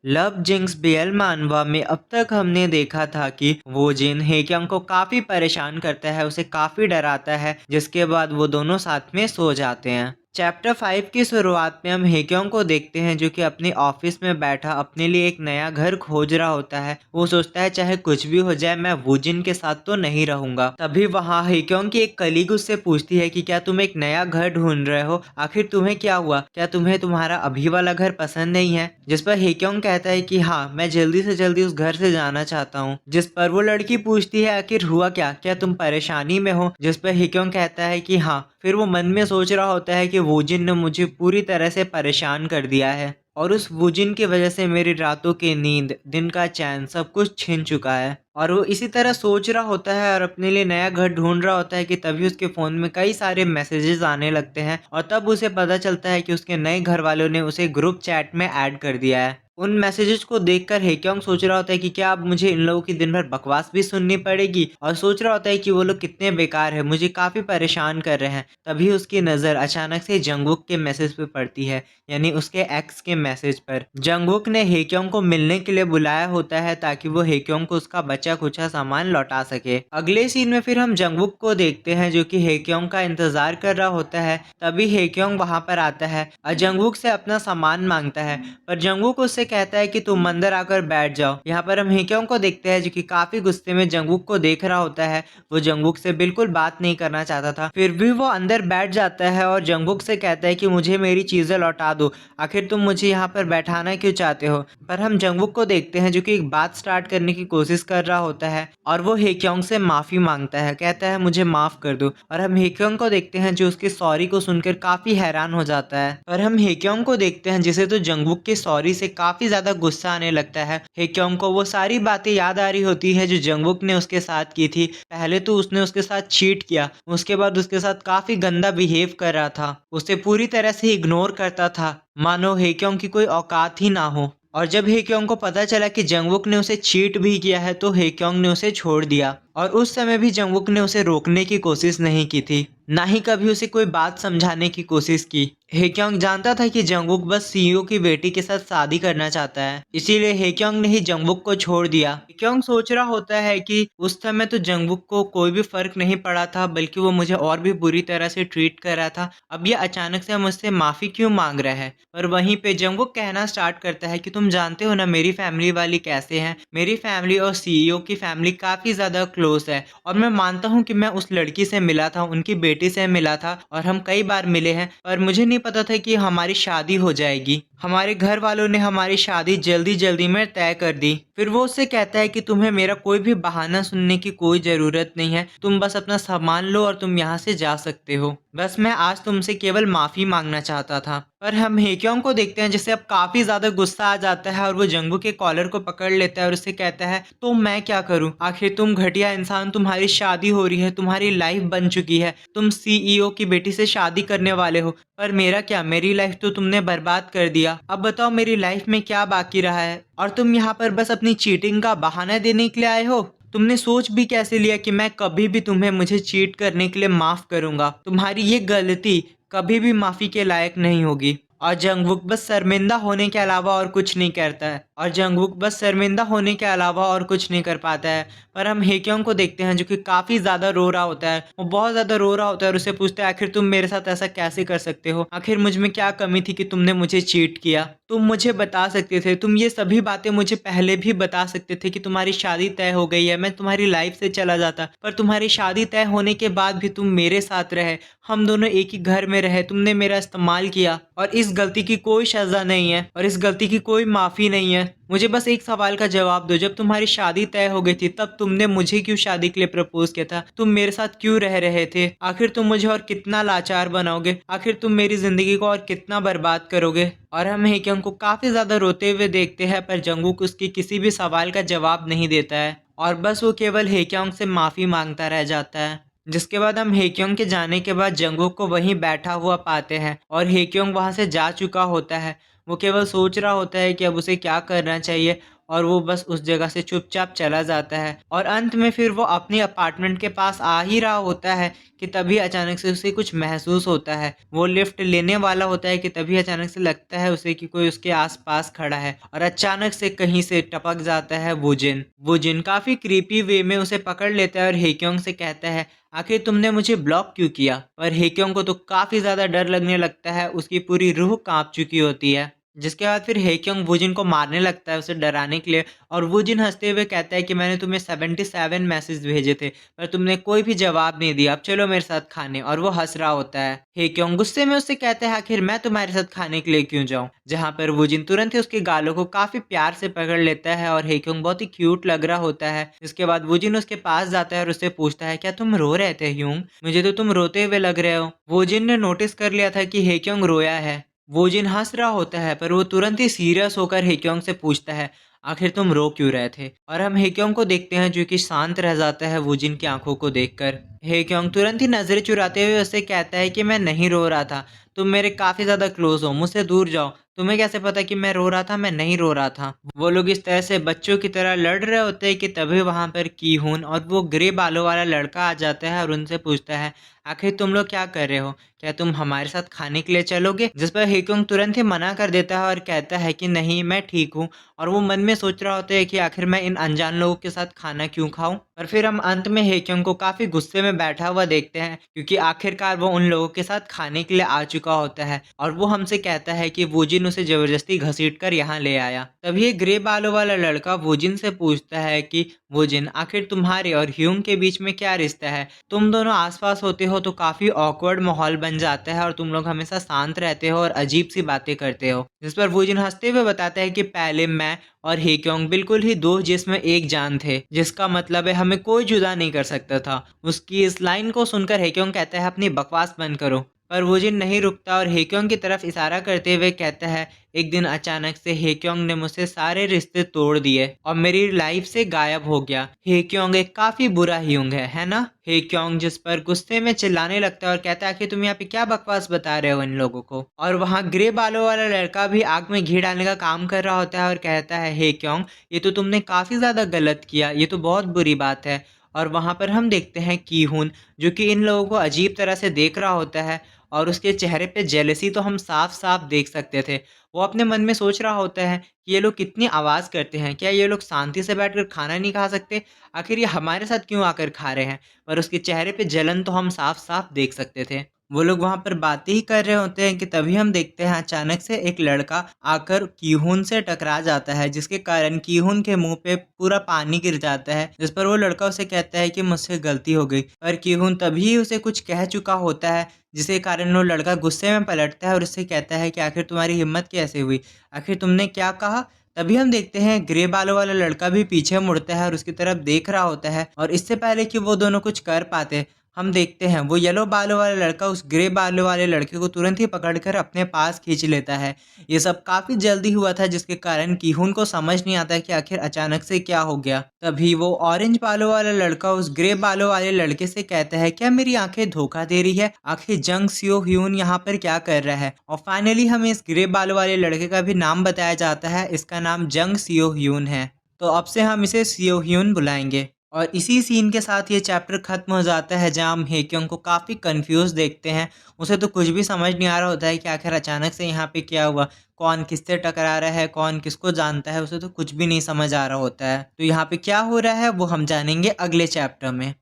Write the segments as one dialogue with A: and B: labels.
A: Love jinx BL मानवा में अब तक हमने देखा था कि वो जिन हेक्योंग को काफी परेशान करता है, उसे काफी डराता है, जिसके बाद वो दोनों साथ में सो जाते हैं। चैप्टर 5 की शुरुआत में हम हेक्योंग को देखते हैं जो कि अपने ऑफिस में बैठा अपने लिए एक नया घर खोज रहा होता है। वो सोचता है चाहे कुछ भी हो जाए मैं वूजिन के साथ तो नहीं रहूंगा। तभी वहाँ हेक्योंग की एक कलीग उससे पूछती है कि क्या तुम एक नया घर ढूंढ रहे हो, आखिर तुम्हें क्या हुआ, क्या तुम्हें तुम्हारा अभी वाला घर पसंद नहीं है। जिस पर हेक्योंग कहता है कि हाँ, मैं जल्दी से जल्दी उस घर से जाना चाहता हूँ। जिस पर वो लड़की पूछती है आखिर हुआ क्या, क्या तुम परेशानी में हो। जिस पर हेक्योंग कहता है कि हाँ। फिर वो मन में सोच रहा होता है कि वूजिन ने मुझे पूरी तरह से परेशान कर दिया है और उस वूजिन की वजह से मेरी रातों की नींद, दिन का चैन सब कुछ छिन चुका है। और वो इसी तरह सोच रहा होता है और अपने लिए नया घर ढूंढ रहा होता है कि तभी उसके फ़ोन में कई सारे मैसेजेस आने लगते हैं और तब उसे पता चलता है कि उसके नए घर वालों ने उसे ग्रुप चैट में ऐड कर दिया है। उन मैसेजेस को देखकर हेक्योंग सोच रहा होता है कि क्या अब मुझे इन लोगों की दिन भर बकवास भी सुननी पड़ेगी, और सोच रहा होता है कि वो लोग कितने बेकार है, मुझे काफ़ी परेशान कर रहे हैं। तभी उसकी नज़र अचानक से जंगवुक के मैसेज पे पड़ती है, यानी उसके एक्स के मैसेज पर। जंगवुक ने हेक्योंग को मिलने के लिए बुलाया होता है ताकि वो हेक्योंग को उसका बचा कुचा सामान लौटा सके। अगले सीन में फिर हम जंगवुक को देखते हैं जो कि हेक्योंग का इंतजार कर रहा होता है। तभी हेक्योंग वहां पर आता है और जंगवुक से अपना सामान मांगता है, पर जंगवुक उससे कहता है कि तुम अंदर आकर बैठ जाओ। यहाँ पर हम हेक्योंग को देखते हैं जो कि काफी गुस्से में जंगवुक को देख रहा होता है। वो जंगवुक से बिल्कुल बात नहीं करना चाहता था, फिर भी वो अंदर बैठ जाता है और जंगवुक से कहता है कि मुझे मेरी चीजें लौटा दो, आखिर तुम मुझे यहाँ पर बैठाना क्यों चाहते हो। पर हम जंगवुक को देखते हैं जो कि एक बात स्टार्ट करने की कोशिश कर रहा होता है और वो हेक्योंग से माफी मांगता है, कहता है मुझे माफ कर दो। और हम हेक्योंग को देखते हैं जो उसके सॉरी को सुनकर काफी हैरान हो जाता है। और हम हेक्योंग को देखते हैं जिसे तो जंगवुक के सॉरी से काफी ज्यादा गुस्सा आने लगता है। हेक्योंग को वो सारी बातें याद आ रही होती है जो जंगवुक ने उसके साथ की थी। पहले तो उसने उसके साथ चीट किया, उसके बाद उसके साथ काफी गंदा बिहेव कर रहा था, उसे पूरी तरह से इग्नोर करता था, मानो हेक्योंग की कोई औकात ही ना हो। और जब हेक्योंग को पता चला कि जंगवुक ने उसे चीट भी किया है तो हेक्योंग ने उसे छोड़ दिया। और उस समय भी जंगवुक ने उसे रोकने की कोशिश नहीं की थी, ना ही कभी उसे कोई बात समझाने की कोशिश की। हेक्योंग जानता था कि जंगवुक बस सीईओ की बेटी के साथ शादी करना चाहता है, इसीलिए हेक्योंग ने ही जंगवुक को छोड़ दिया। हेक्योंग सोच रहा होता है कि उस समय तो जंगवुक को कोई भी फर्क नहीं पड़ा था, बल्कि वो मुझे और भी बुरी तरह से ट्रीट कर रहा था। अब ये अचानक से मुझसे माफी क्यों मांग रहा है। पर वहीं पे जंगवुक कहना स्टार्ट करता है कि तुम जानते हो ना मेरी फैमिली वाली कैसे हैं, मेरी फैमिली और सीईओ की फैमिली काफी ज्यादा क्लोज है। और मैं मानता हूँ कि मैं उस लड़की से मिला था, उनकी बेटी से मिला था और हम कई बार मिले हैं, पर मुझे नहीं पता था कि हमारी शादी हो जाएगी। हमारे घर वालों ने हमारी शादी जल्दी जल्दी में तय कर दी। फिर वो उससे कहता है कि तुम्हें मेरा कोई भी बहाना सुनने की कोई जरूरत नहीं है, तुम बस अपना सामान लो और तुम यहाँ से जा सकते हो। बस मैं आज तुमसे केवल माफी मांगना चाहता था। पर हम हेक्योंग को देखते हैं जिसे अब काफी ज्यादा गुस्सा आ जाता है और वो जंगवुक के कॉलर को पकड़ लेता है और उससे कहता है तो मैं क्या करूं, आखिर तुम घटिया इंसान, तुम्हारी शादी हो रही है, तुम्हारी लाइफ बन चुकी है, तुम सीईओ की बेटी से शादी करने वाले हो, पर मेरा क्या, मेरी लाइफ तो तुमने बर्बाद कर दिया। अब बताओ मेरी लाइफ में क्या बाकी रहा है, और तुम यहाँ पर बस अपनी चीटिंग का बहाना देने के लिए आए हो। तुमने सोच भी कैसे लिया कि मैं कभी भी तुम्हें मुझे चीट करने के लिए माफ करूंगा। तुम्हारी ये गलती कभी भी माफी के लायक नहीं होगी। और जंगवुक बस शर्मिंदा होने के अलावा और कुछ नहीं करता है, और जंगवुक बस शर्मिंदा होने के अलावा और कुछ नहीं कर पाता है। पर हम हेक्योंग को देखते हैं जो कि काफी ज्यादा रो रहा होता है, वो बहुत ज्यादा रो रहा होता है और उससे पूछता है आखिर तुम मेरे साथ ऐसा कैसे कर सकते हो, आखिर मुझ में क्या कमी थी कि तुमने मुझे चीट किया। तुम मुझे बता सकते थे, तुम ये सभी बातें मुझे पहले भी बता सकते थे कि तुम्हारी शादी तय हो गई है, मैं तुम्हारी लाइफ से चला जाता, पर तुम्हारी शादी तय होने के बाद भी तुम मेरे साथ रहे, हम दोनों एक ही घर में रहे, तुमने मेरा इस्तेमाल किया, और इस गलती की कोई सजा नहीं है और इस गलती की कोई माफी नहीं है। मुझे बस एक सवाल का जवाब दो, जब तुम्हारी शादी तय हो गई थी तब तुमने मुझे क्यों शादी के लिए प्रपोज किया था, तुम मेरे साथ क्यों रह रहे थे, आखिर तुम मुझे और कितना लाचार बनाओगे, आखिर तुम मेरी जिंदगी को और कितना बर्बाद करोगे। और हम हेक्योंग को काफी ज्यादा रोते हुए देखते हैं, पर जंगवुक उसकी किसी भी सवाल का जवाब नहीं देता है और बस वो केवल हेक्योंग से माफी मांगता रह जाता है। जिसके बाद हम हेक्योंग के जाने के बाद जंगवुक को वहीं बैठा हुआ पाते हैं और हेक्योंग वहां से जा चुका होता है। वो केवल सोच रहा होता है कि अब उसे क्या करना चाहिए, और वो बस उस जगह से चुपचाप चला जाता है। और अंत में फिर वो अपने अपार्टमेंट के पास आ ही रहा होता है कि तभी अचानक से उसे कुछ महसूस होता है। वो लिफ्ट लेने वाला होता है कि तभी अचानक से लगता है उसे कि कोई उसके आसपास खड़ा है, और अचानक से कहीं से टपक जाता है वुजिन। वुजिन काफी क्रीपी वे में उसे पकड़ लेता है और हेक्योंग से कहता है, आखिर तुमने मुझे ब्लॉक क्यों किया? पर हेक्योंग को तो काफी ज्यादा डर लगने लगता है, उसकी पूरी रूह कांप चुकी होती है। जिसके बाद फिर हेक्योंग वुजिन को मारने लगता है उसे डराने के लिए, और वुजिन हंसते हुए कहता है कि मैंने तुम्हें 77 मैसेज भेजे थे पर तुमने कोई भी जवाब नहीं दिया, अब चलो मेरे साथ खाने। और वो हंस रहा होता है। हेक्योंग गुस्से में उससे कहता है, आखिर मैं तुम्हारे साथ खाने के लिए क्यों जाऊं? जहां पर वुजिन तुरंत ही उसके गालों को काफी प्यार से पकड़ लेता है और हेक्योंग बहुत ही क्यूट लग रहा होता है। इसके बाद वुजिन उसके पास जाता है और उससे पूछता है, क्या तुम रो रहे थे ह्यूंग? मुझे तो तुम रोते हुए लग रहे हो। वुजिन ने नोटिस कर लिया था कि हेक्योंग रोया है। वोजिन हंस रहा होता है पर वो तुरंत ही सीरियस होकर हेक्योंग से पूछता है, आखिर तुम रो क्यों रहे थे? और हम हेक्योंग को देखते हैं जो कि शांत रह जाता है वोजिन की आंखों को देखकर। हेक्योंग तुरंत ही नजरें चुराते हुए उससे कहता है कि मैं नहीं रो रहा था, तुम मेरे काफी ज्यादा क्लोज हो, मुझसे दूर जाओ। तुम्हें कैसे पता कि मैं रो रहा था? मैं नहीं रो रहा था। वो लोग इस तरह से बच्चों की तरह लड़ रहे होते हैं कि तभी वहां पर कीहून और वो ग्रे बालों वाला लड़का आ जाता है और उनसे पूछता है, आखिर तुम लोग क्या कर रहे हो? क्या तुम हमारे साथ खाने के लिए चलोगे? जिस पर हेक्योंग तुरंत ही मना कर देता है और कहता है कि नहीं, मैं ठीक हूँ। और वो मन में सोच रहा होता है कि आखिर मैं इन अनजान लोगों के साथ खाना क्यों खाऊं। और फिर हम अंत में हेक्योंग को काफी गुस्से में बैठा हुआ देखते हैं, क्योंकि आखिरकार वो उन लोगों के साथ खाने के लिए आ चुका होता है और वो हमसे कहता है कि वोजिन उसे जबरदस्ती घसीट कर यहाँ ले आया। तभी एक ग्रे बालों वाला लड़का वोजिन से पूछता है कि वोजिन, आखिर तुम्हारे और ह्यूम के बीच में क्या रिश्ता है? तुम दोनों आसपास होते हो तो काफी ऑकवर्ड माहौल बन जाता है और तुम लोग हमेशा शांत रहते हो और अजीब सी बातें करते हो। जिस पर वुजिन हंसते हुए बताता है कि पहले मैं और हेक्योंग बिल्कुल ही दो जिस्म एक जान थे, जिसका मतलब है हमें कोई जुदा नहीं कर सकता था। उसकी इस लाइन को सुनकर हेक्योंग कहता है, अपनी बकवास बंद करो। पर वुजिन नहीं रुकता और हेक्योंग की तरफ इशारा करते हुए कहता है, एक दिन अचानक से हेक्योंग ने मुझसे सारे रिश्ते तोड़ दिए और मेरी लाइफ से गायब हो गया। हेक्योंग एक काफी बुरा ह्यूंग है ना? हेक्योंग जिस पर गुस्से में चिल्लाने लगता है और कहता है कि तुम यहाँ पे क्या बकवास बता रहे हो इन लोगों को। और वहाँ ग्रे बालों वाला लड़का भी आग में घी डालने का काम कर रहा होता है और कहता है, हेक्योंग ये तो तुमने काफी ज्यादा गलत किया, ये तो बहुत बुरी बात है। और वहां पर हम देखते हैं कीहून जो कि इन लोगों को अजीब तरह से देख रहा होता है, और उसके चेहरे पे जेलसी तो हम साफ साफ देख सकते थे। वो अपने मन में सोच रहा होता है कि ये लोग कितनी आवाज़ करते हैं, क्या ये लोग शांति से बैठकर खाना नहीं खा सकते? आखिर ये हमारे साथ क्यों आकर खा रहे हैं? पर उसके चेहरे पे जलन तो हम साफ साफ देख सकते थे। वो लोग वहां पर बातें ही कर रहे होते हैं कि तभी हम देखते हैं अचानक से एक लड़का आकर कीहून से टकरा जाता है, जिसके कारण कीहून के मुंह पे पूरा पानी गिर जाता है। जिस पर वो लड़का उसे कहता है कि मुझसे गलती हो गई, पर कीहून तभी उसे कुछ कह चुका होता है, जिसके कारण वो लड़का गुस्से में पलटता है और उससे कहता है कि आखिर तुम्हारी हिम्मत कैसे हुई? आखिर तुमने क्या कहा? तभी हम देखते हैं ग्रे बालों वाला लड़का भी पीछे मुड़ता है और उसकी तरफ देख रहा होता है, और इससे पहले कि वो दोनों कुछ कर पाते हम देखते हैं वो येलो बालों वाला लड़का उस ग्रे बालों वाले लड़के को तुरंत ही पकड़कर अपने पास खींच लेता है। ये सब काफी जल्दी हुआ था, जिसके कारण कीहून को समझ नहीं आता कि आखिर अचानक से क्या हो गया। तभी वो ऑरेंज बालों वाला लड़का उस ग्रे बालों वाले लड़के से कहता है, क्या मेरी आंखें धोखा दे रही है? आखिर जंग सियो ह्यून यहाँ पर क्या कर रहा है? और फाइनली हमें इस ग्रे बालों वाले लड़के का भी नाम बताया जाता है, इसका नाम जंग सियो ह्यून है। तो अब से हम इसे सियो ह्यून बुलाएंगे। और इसी सीन के साथ ये चैप्टर खत्म हो जाता है, जहाँ हम हेक्योंग को काफ़ी कंफ्यूज देखते हैं। उसे तो कुछ भी समझ नहीं आ रहा होता है कि आखिर अचानक से यहाँ पे क्या हुआ, कौन किससे टकरा रहा है, कौन किसको जानता है, उसे तो कुछ भी नहीं समझ आ रहा होता है। तो यहाँ पे क्या हो रहा है वो हम जानेंगे अगले चैप्टर में।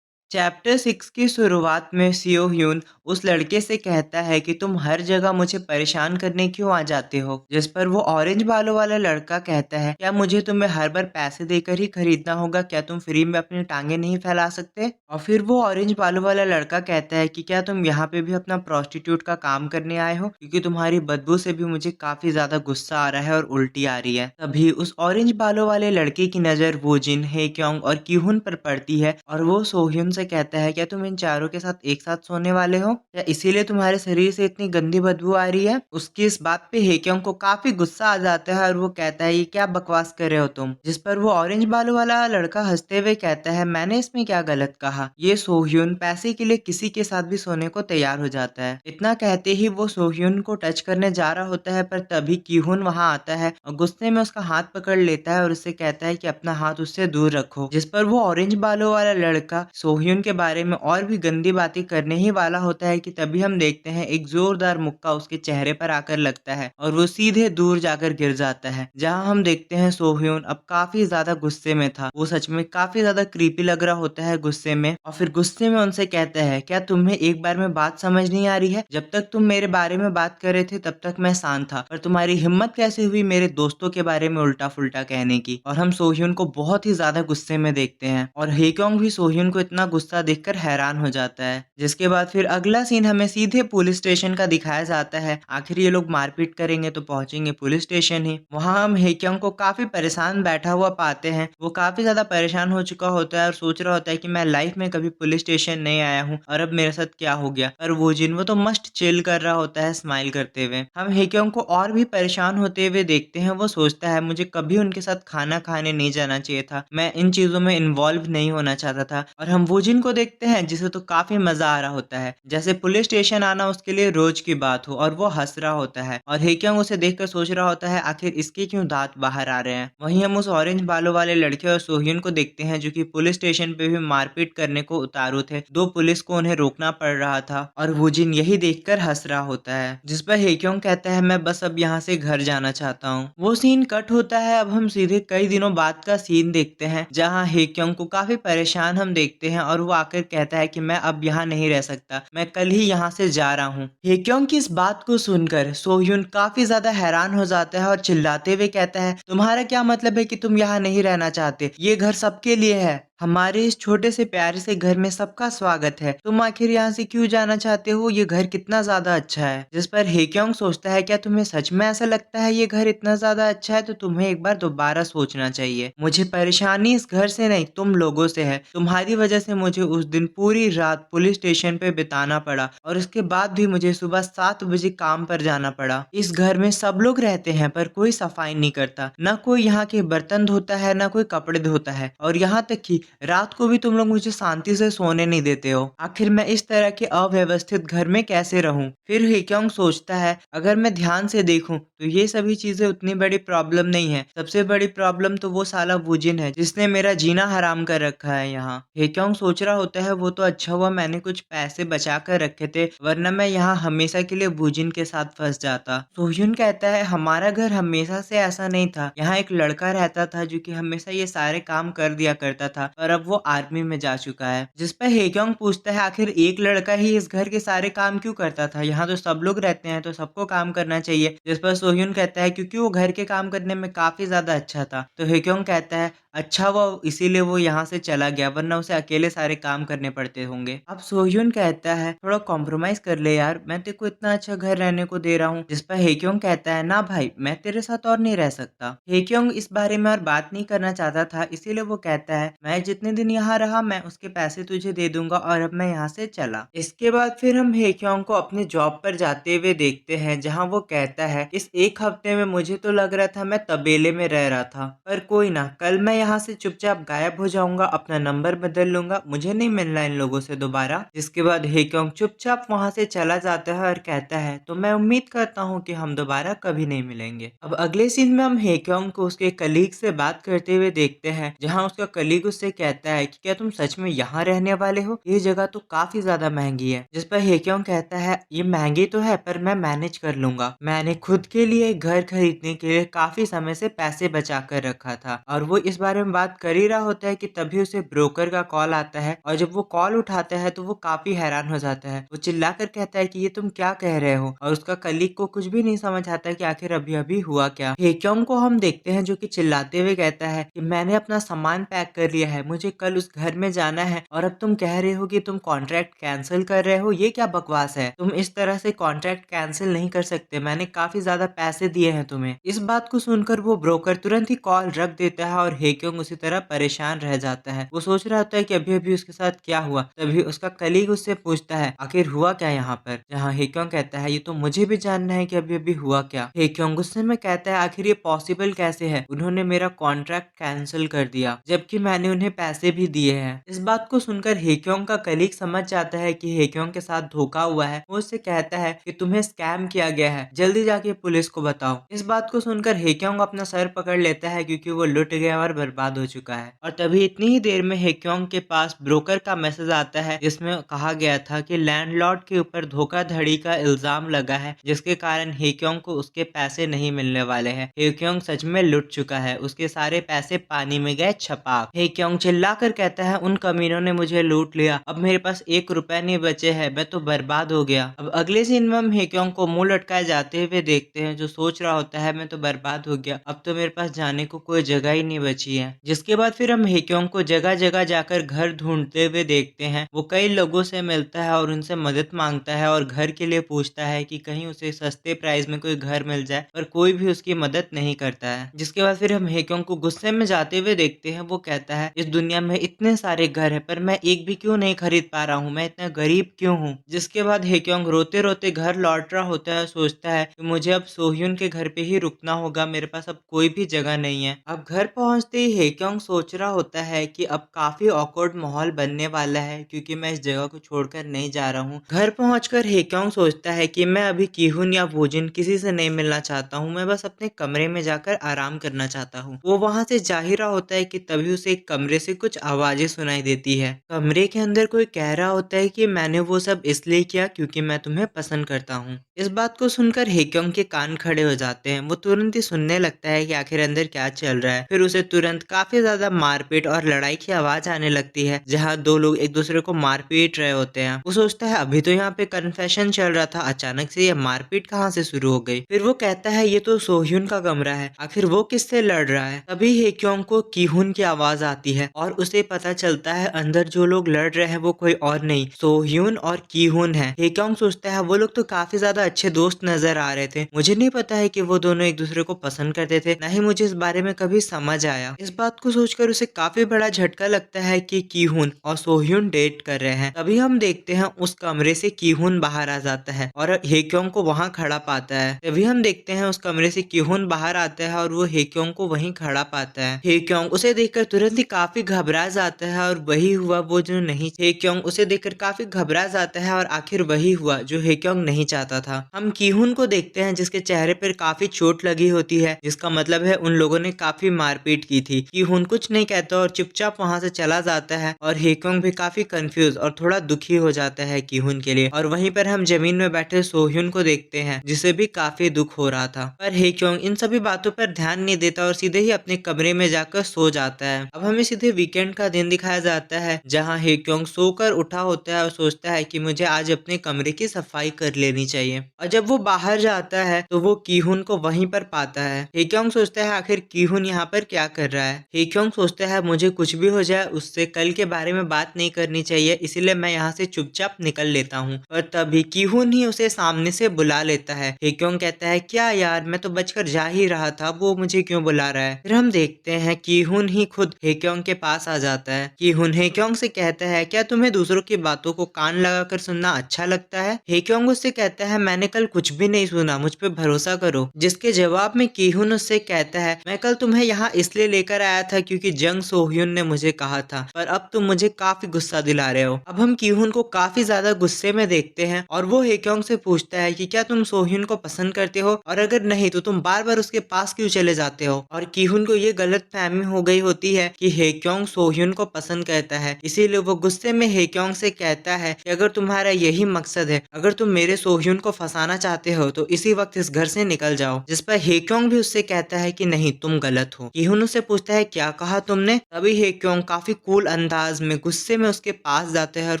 A: चैप्टर 6 की शुरुआत में सियो ह्यून उस लड़के से कहता है कि तुम हर जगह मुझे परेशान करने क्यों आ जाते हो? जिस पर वो ऑरेंज बालों वाला लड़का कहता है, क्या मुझे तुम्हें हर बार पैसे देकर ही खरीदना होगा? क्या तुम फ्री में अपनी टांगे नहीं फैला सकते? और फिर वो ऑरेंज बालों वाला लड़का कहता है कि क्या तुम यहाँ पे भी अपना प्रोस्टिट्यूट का काम करने आए हो? क्योंकि तुम्हारी बदबू से भी मुझे काफी ज्यादा गुस्सा आ रहा है और उल्टी आ रही है। तभी उस ऑरेंज बालों वाले लड़के की नजर वोजिन, हेक्योंग और कीहुन पर पड़ती है और वो सोह्युन से कहता है, क्या तुम इन चारों के साथ एक साथ सोने वाले हो? क्या इसीलिए तुम्हारे शरीर से इतनी गंदी बदबू आ रही है? उसकी इस बात पे हेक्योंग को काफी गुस्सा आ जाता है और वो कहता है ये क्या बकवास कर रहे हो तुम। जिस पर वो ऑरेंज बालों वाला लड़का हंसते हुए कहता है मैंने इसमें क्या गलत कहा। ये सोह्यून पैसे के लिए किसी के साथ भी सोने को तैयार हो जाता है। इतना कहते ही वो सोह्यून को टच करने जा रहा होता है, पर तभी कीहुन वहां आता है और गुस्से में उसका हाथ पकड़ लेता है और उससे कहता है कि अपना हाथ उससे दूर रखो। जिस पर वो ऑरेंज बालों वाला लड़का सोह्यून के बारे में और भी गंदी बातें करने ही वाला होता है कि तभी हम देखते हैं एक जोरदार मुक्का उसके चेहरे पर आकर लगता है और वो सीधे दूर जाकर गिर जाता है। जहां हम देखते हैं सोह्यून अब काफी ज्यादा गुस्से में था। वो सच में काफी ज्यादा क्रीपी लग रहा होता है गुस्से में, और फिर गुस्से में उनसे कहता है क्या तुम्हें एक बार में बात समझ नहीं आ रही है? जब तक तुम मेरे बारे में बात कर रहे थे तब तक मैं शांत था, पर तुम्हारी हिम्मत कैसे हुई मेरे दोस्तों के बारे में उल्टा फुल्टा कहने की। और हम सोह्यून को बहुत ही ज्यादा गुस्से में देखते हैं और हेक्योंग भी सोह्यून को इतना गुस्सा देखकर हैरान हो जाता है। जिसके बाद फिर अगला सीन हमें सीधे पुलिस स्टेशन का दिखाया जाता है। आखिर ये लोग मारपीट करेंगे तो पहुंचेंगे पुलिस स्टेशन ही। वहां हम हेक्योंग को काफी परेशान बैठा हुआ पाते हैं। वो काफी ज्यादा परेशान हो चुका होता है और सोच रहा होता है कि मैं लाइफ में कभी पुलिस स्टेशन नहीं आया हूँ और अब मेरे साथ क्या हो गया। पर वो जिन वो तो मस्ट चिल कर रहा होता है स्माइल करते हुए। हम हेक्योंग को और भी परेशान होते हुए देखते हैं। वो सोचता है मुझे कभी उनके साथ खाना खाने नहीं जाना चाहिए था, मैं इन चीजों में इन्वॉल्व नहीं होना चाहता था। और हम वोजिन को देखते हैं जिसे तो काफी मजा आ रहा होता है, जैसे पुलिस स्टेशन आना उसके लिए रोज की बात हो, और वो हंस रहा होता है। और हेक्योंग उसे देखकर सोच रहा होता है आखिर इसके क्यों दांत बाहर आ रहे हैं। वहीं हम उस ऑरेंज बालों वाले लड़के और सोह्यून को देखते हैं जो कि पुलिस स्टेशन पे भी मारपीट करने को उतारू थे। दो पुलिस को उन्हें रोकना पड़ रहा था और वोजिन यही देखकर हंस रहा होता है। जिस पर हेक्योंग कहता है मैं बस अब यहाँ से घर जाना चाहता हूँ। वो सीन कट होता है। अब हम सीधे कई दिनों बाद का सीन देखते हैं जहाँ हेक्योंग को काफी परेशान हम देखते हैं और वो आकर कहता है कि मैं अब यहाँ नहीं रह सकता, मैं कल ही यहाँ से जा रहा हूँ। हेक्योंग की इस बात को सुनकर सोह्यून काफी ज्यादा हैरान हो जाता है और चिल्लाते हुए कहता है तुम्हारा क्या मतलब है कि तुम यहाँ नहीं रहना चाहते? ये घर सबके लिए है, हमारे इस छोटे से प्यारे से घर में सबका स्वागत है, तुम आखिर यहाँ से क्यों जाना चाहते हो? ये घर कितना ज्यादा अच्छा है। जिस पर हेक्योंग सोचता है क्या तुम्हें सच में ऐसा लगता है ये घर इतना ज्यादा अच्छा है? तो तुम्हें एक बार दोबारा सोचना चाहिए। मुझे परेशानी इस घर से नहीं तुम लोगों से है। तुम्हारी वजह से मुझे उस दिन पूरी रात पुलिस स्टेशन पे बिताना पड़ा और उसके बाद भी मुझे सुबह 7 बजे काम पर जाना पड़ा। इस घर में सब लोग रहते हैं पर कोई सफाई नहीं करता, ना कोई यहाँ के बर्तन धोता है, ना कोई कपड़े धोता है, और यहाँ तक कि रात को भी तुम लोग मुझे शांति से सोने नहीं देते हो। आखिर मैं इस तरह के अव्यवस्थित घर में कैसे रहूं? फिर हेक्योंग सोचता है अगर मैं ध्यान से देखूं तो ये सभी चीजें उतनी बड़ी प्रॉब्लम नहीं है। सबसे बड़ी प्रॉब्लम तो वो साला वुजिन है जिसने मेरा जीना हराम कर रखा है यहाँ। हेक्योंग सोच रहा होता है वो तो अच्छा हुआ मैंने कुछ पैसे बचा कर रखे थे, वरना मैं यहाँ हमेशा के लिए वुजिन के साथ फंस जाता। सोह्यून कहता है हमारा घर हमेशा से ऐसा नहीं था, यहाँ एक लड़का रहता था जो कि हमेशा ये सारे काम कर दिया करता था, और अब वो आर्मी में जा चुका है। जिस पर हेक्योंग पूछता है आखिर एक लड़का ही इस घर के सारे काम क्यों करता था? यहाँ तो सब लोग रहते हैं तो सबको काम करना चाहिए। जिस पर सोह्यून कहता है क्योंकि वो घर के काम करने में काफी ज्यादा अच्छा था। तो हेक्योंग कहता है अच्छा वो इसीलिए वो यहाँ से चला गया, वरना उसे अकेले सारे काम करने पड़ते होंगे। अब सोह्यून कहता है थोड़ा कॉम्प्रोमाइज कर ले यार, मैं तेरे को इतना अच्छा घर रहने को दे रहा हूँ। जिस पर हेक्योंग कहता है ना भाई मैं तेरे साथ और नहीं रह सकता। हेक्योंग इस बारे में और बात नहीं करना चाहता था, इसीलिए वो कहता है मैं जितने दिन यहाँ रहा मैं उसके पैसे तुझे दे दूंगा और अब मैं यहाँ से चला। इसके बाद फिर हम हेक्योंग को अपने जॉब पर जाते हुए देखते हैं जहाँ वो कहता है इस एक हफ्ते में मुझे तो लग रहा था मैं तबेले में रह रहा था, पर कोई ना, कल मैं यहाँ से चुपचाप गायब हो जाऊंगा, अपना नंबर बदल लूंगा, मुझे नहीं मिलना इन लोगों से दोबारा। जिसके बाद हेक्योंग चुपचाप वहां से चला जाता है और कहता है तो मैं उम्मीद करता हूँ कि हम दोबारा कभी नहीं मिलेंगे। अब अगले सीन में हम हेक्योंग को उसके कलीग से बात करते हुए देखते हैं जहाँ उसका कलीग उससे कहता है कि क्या तुम सच में यहाँ रहने वाले हो? ये जगह तो काफी ज्यादा महंगी है। जिस पर हेक्योंग कहता है ये महंगी तो है पर मैं मैनेज कर लूंगा, मैंने खुद के लिए घर खरीदने के लिए काफी समय से पैसे बचा कर रखा था। और वो इस बारे में बात कर ही रहा होता है कि तभी उसे ब्रोकर का कॉल आता है, और जब वो कॉल उठाता है तो वो काफी हैरान हो जाता है। वो चिल्लाकर कहता है कि ये तुम क्या कह रहे हो, और उसका कलीग को कुछ भी नहीं समझ आता कि आखिर अभी अभी हुआ क्या। हेक्योंग को हम देखते हैं जो कि चिल्लाते हुए कहता है कि मैंने अपना सामान पैक कर लिया है, मुझे कल उस घर में जाना है, और अब तुम कह रहे हो कि तुम कॉन्ट्रैक्ट कैंसिल कर रहे हो? ये क्या बकवास है, तुम इस तरह से कॉन्ट्रैक्ट कैंसिल नहीं कर सकते, मैंने काफी ज्यादा पैसे दिए हैं तुम्हें। इस बात को सुनकर वो ब्रोकर तुरंत ही कॉल रख देता है और हेक्योंग उसी तरह परेशान रह जाता है। वो सोच रहा होता है कि अभी अभी उसके साथ क्या हुआ। तभी उसका कलीग उससे पूछता है आखिर हुआ क्या यहाँ पर, जहाँ हेक्योंग कहता है ये तो मुझे भी जानना है कि अभी अभी हुआ क्या। हेक्योंग गुस्से में कहता है आखिर ये पॉसिबल कैसे है, उन्होंने मेरा कॉन्ट्रैक्ट कैंसिल कर दिया जबकि मैंने उन्हें पैसे भी दिए हैं। इस बात को सुनकर हेक्योंग का कलीग समझ जाता है कि हेक्योंग के साथ धोखा हुआ है। वो उससे कहता है कि तुम्हें स्कैम किया गया है, जल्दी जाके पुलिस को बताओ। इस बात को सुनकर हेक्योंग अपना सर पकड़ लेता है क्योंकि वो लुट गया और बर्बाद हो चुका है। और तभी इतनी ही देर में हेक्योंग के पास ब्रोकर का मैसेज आता है जिसमें कहा गया था कि लैंडलॉर्ड के ऊपर धोखाधड़ी का इल्जाम लगा है जिसके कारण हेक्योंग को उसके पैसे नहीं मिलने वाले हैं। हेक्योंग सच में लुट चुका है, उसके सारे पैसे पानी में गए छपाक। हेक्योंग चिल्लाकर कहता है उन कमीनों ने मुझे लूट लिया, अब मेरे पास 1 रुपया नहीं बचे हैं, मैं तो बर्बाद हो गया। अब अगले सीन में हम हेक्योंग को मुंह लटकाए जाते हुए देखते हैं जो सोच रहा होता है मैं तो बर्बाद हो गया, अब तो मेरे पास जाने को कोई जगह ही नहीं बची है। जिसके बाद फिर हम हेक्योंग को जगह जगह जाकर घर ढूंढते हुए देखते हैं। वो कई लोगों से मिलता है और उनसे मदद मांगता है और घर के लिए पूछता है कि कहीं उसे सस्ते प्राइस में कोई घर मिल जाए, पर कोई भी उसकी मदद नहीं करता है। जिसके बाद फिर हम हेक्योंग को गुस्से में जाते हुए देखते हैं। वो कहता है इस दुनिया में इतने सारे घर हैं पर मैं एक भी क्यों नहीं खरीद पा रहा हूँ, मैं इतना गरीब क्यों हूँ। जिसके बाद हेक्योंग रोते रोते घर लौट रहा होता है, सोचता है कि मुझे अब सोह्यून के घर पे ही रुकना होगा, मेरे पास अब कोई भी जगह नहीं है। अब घर पहुंचते ही हेक्योंग सोच रहा होता है कि अब काफी ऑकवर्ड माहौल बनने वाला है क्योंकि मैं इस जगह को छोड़कर नहीं जा रहा हूँ। घर पहुंचकर हेक्योंग सोचता है कि मैं अभी कीहुन या वोजिन किसी से नहीं मिलना चाहता हूँ, मैं बस अपने कमरे में जाकर आराम करना चाहता हूँ। वो वहां से जा ही रहा होता है कि तभी उसे एक कमरे से कुछ आवाजें सुनाई देती है। कमरे के अंदर कोई कह रहा होता है कि मैंने वो सब इसलिए किया क्योंकि मैं तुम्हें पसंद करता हूँ। इस बात को सुनकर हेक्योंग के कान खड़े हो जाते हैं। वो तुरंत ही सुनने लगता है कि आखिर अंदर क्या चल रहा है। फिर उसे तुरंत काफी ज्यादा मारपीट और लड़ाई की आवाज आने लगती है जहाँ दो लोग एक दूसरे को मारपीट रहे होते हैं। वो सोचता है अभी तो यहाँ पे कन्फेशन चल रहा था, अचानक से ये मारपीट कहाँ से शुरू हो गई। फिर वो कहता है ये तो सोह्यून का कमरा है, आखिर वो किससे लड़ रहा है। तभी हेक्योंग को कीहुन की आवाज आती है और उसे पता चलता है अंदर जो लोग लड़ रहे हैं वो कोई और नहीं सोह्यून और कीहुन है। हेक्योंग सोचता है वो लोग तो काफी ज्यादा अच्छे दोस्त नजर आ रहे थे, मुझे नहीं पता है कि वो दोनों एक दूसरे को पसंद करते थे, न ही मुझे इस बारे में कभी समझ आया। इस बात को सोचकर उसे काफी बड़ा झटका लगता है कि कीहुन और सोह्यून डेट कर रहे हैं। तभी हम देखते हैं उस कमरे से कीहुन बाहर आ जाता है और हेक्योंग को वहां खड़ा पाता है। तभी हम देखते हैं उस कमरे से कीहुन बाहर आता है और वो हेक्योंग को वहीं खड़ा पाता है। हेक्योंग उसे देखकर तुरंत ही काफी घबरा जाता है और वही हुआ वो जो नहीं, हेक्योंग उसे देखकर काफी घबरा जाता है और आखिर वही हुआ जो हेक्योंग नहीं चाहता था। हम कीहुन को देखते हैं जिसके चेहरे पर काफी चोट लगी होती है, जिसका मतलब है उन लोगों ने काफी मारपीट की थी। कीहुन कुछ नहीं कहता और चुपचाप वहां से चला जाता है और हेक्योंग भी काफी कंफ्यूज और थोड़ा दुखी हो जाता है कीहुन के लिए। और वहीं पर हम जमीन में बैठे सोह्यून को देखते हैं जिसे भी काफी दुख हो रहा था, पर हेक्योंग इन सभी बातों पर ध्यान नहीं देता और सीधे ही अपने कमरे में जाकर सो जाता है। अब हमें सीधे वीकेंड का दिन दिखाया जाता है जहाँ हेक्योंग सोकर उठा होता है और सोचता है कि मुझे आज अपने कमरे की सफाई कर लेनी चाहिए। और जब वो बाहर जाता है तो वो कीहुन को वहीं पर पाता है। हेक्योंग सोचता है आखिर कीहुन यहाँ पर क्या कर रहा है। हेक्योंग सोचता है मुझे कुछ भी हो जाए उससे कल के बारे में बात नहीं करनी चाहिए, इसीलिए मैं यहाँ से चुपचाप निकल लेता हूँ। और तभी कीहुन ही उसे सामने से बुला लेता है। हेक्योंग कहता है क्या यार, मैं तो बचकर जा ही रहा था, वो मुझे क्यों बुला रहा है। फिर हम देखते हैं कीहुन ही खुद हेक्योंग के पास आ जाता है। कीहुन हेक्योंग से कहता है क्या तुम्हें दूसरों की बातों को कान लगाकर सुनना अच्छा लगता है। हेक्योंग उससे कहता है मैंने कल कुछ भी नहीं सुना, मुझ पे भरोसा करो। जिसके जवाब में कीहुन उससे कहता है मैं कल तुम्हें यहाँ इसलिए लेकर आया था क्योंकि जंग सोह्यून ने मुझे कहा था, पर अब तुम मुझे काफी गुस्सा दिला रहे हो। अब हम कीहुन को काफी ज्यादा गुस्से में देखते हैं और वो हेक्योंग से पूछता है कि क्या तुम सोह्यून को पसंद करते हो, और अगर नहीं तो तुम बार बार उसके पास क्यों चले जाते हो। और कीहुन को ये गलत फहमी हो गई होती है कि हेक्योंग सोह्यून को पसंद करता है, इसीलिए वो गुस्से में हेक्योंग से कहता है कि अगर तुम्हारा यही मकसद है, अगर तुम मेरे सोह्यून को फंसाना चाहते हो तो इसी वक्त इस घर से निकल जाओ। जिस पर हेक्योंग भी उससे कहता है कि नहीं तुम गलत हो। कीहुन उससे पूछता है क्या कहा तुमने। तभी हेक्योंग काफी कूल अंदाज में गुस्से में उसके पास जाते हैं और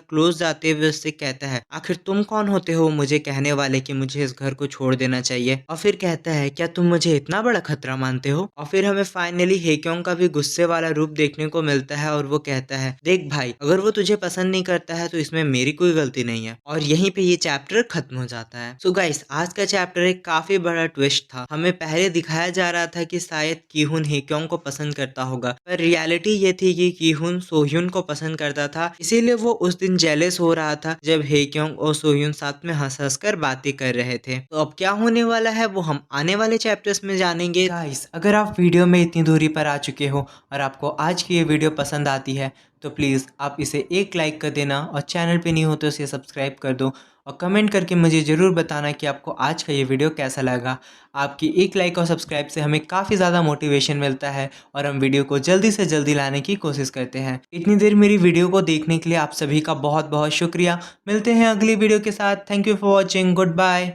A: क्लोज जाते हुए उससे कहता है आखिर तुम कौन होते हो मुझे कहने वाले कि मुझे इस घर को छोड़ देना चाहिए। और फिर कहता है क्या तुम मुझे इतना बड़ा खतरा मानते हो। और फिर हमें फाइनली हेक्योंग का भी गुस्से वाला रूप देखने को मिलता है और वो कहता है देख भाई, अगर वो तुझे पसंद नहीं करता है तो इसमें मेरी कोई गलती नहीं है। और यहीं पे ये चैप्टर खत्म हो जाता है। सो गाइस, आज का चैप्टर एक काफी बड़ा ट्विस्ट था। हमें पहले दिखाया जा रहा था कि शायद कीहुन हेक्योंग को पसंद पसंद करता होगा, पर रियलिटी ये थी कि की-हुन सोह्युन को पसंद करता था, इसीलिए वो उस दिन जेलस हो रहा था जब हेक्योंग और सोह्युन साथ में हंस-हंस कर बातें कर रहे थे। तो अब क्या होने वाला है वो हम आने वाले चैप्टर्स में जानेंगे। गाइस, अगर आप वीडियो में इतनी दूरी पर आ चुके हो और आपको आज की ये वीडियो पसंद आती है तो प्लीज़ आप इसे एक लाइक कर देना और चैनल पे नहीं हो तो इसे सब्सक्राइब कर दो और कमेंट करके मुझे ज़रूर बताना कि आपको आज का ये वीडियो कैसा लगा। आपकी एक लाइक और सब्सक्राइब से हमें काफ़ी ज़्यादा मोटिवेशन मिलता है और हम वीडियो को जल्दी से जल्दी लाने की कोशिश करते हैं। इतनी देर मेरी वीडियो को देखने के लिए आप सभी का बहुत बहुत शुक्रिया। मिलते हैं अगली वीडियो के साथ। Thank you for watching. Good bye.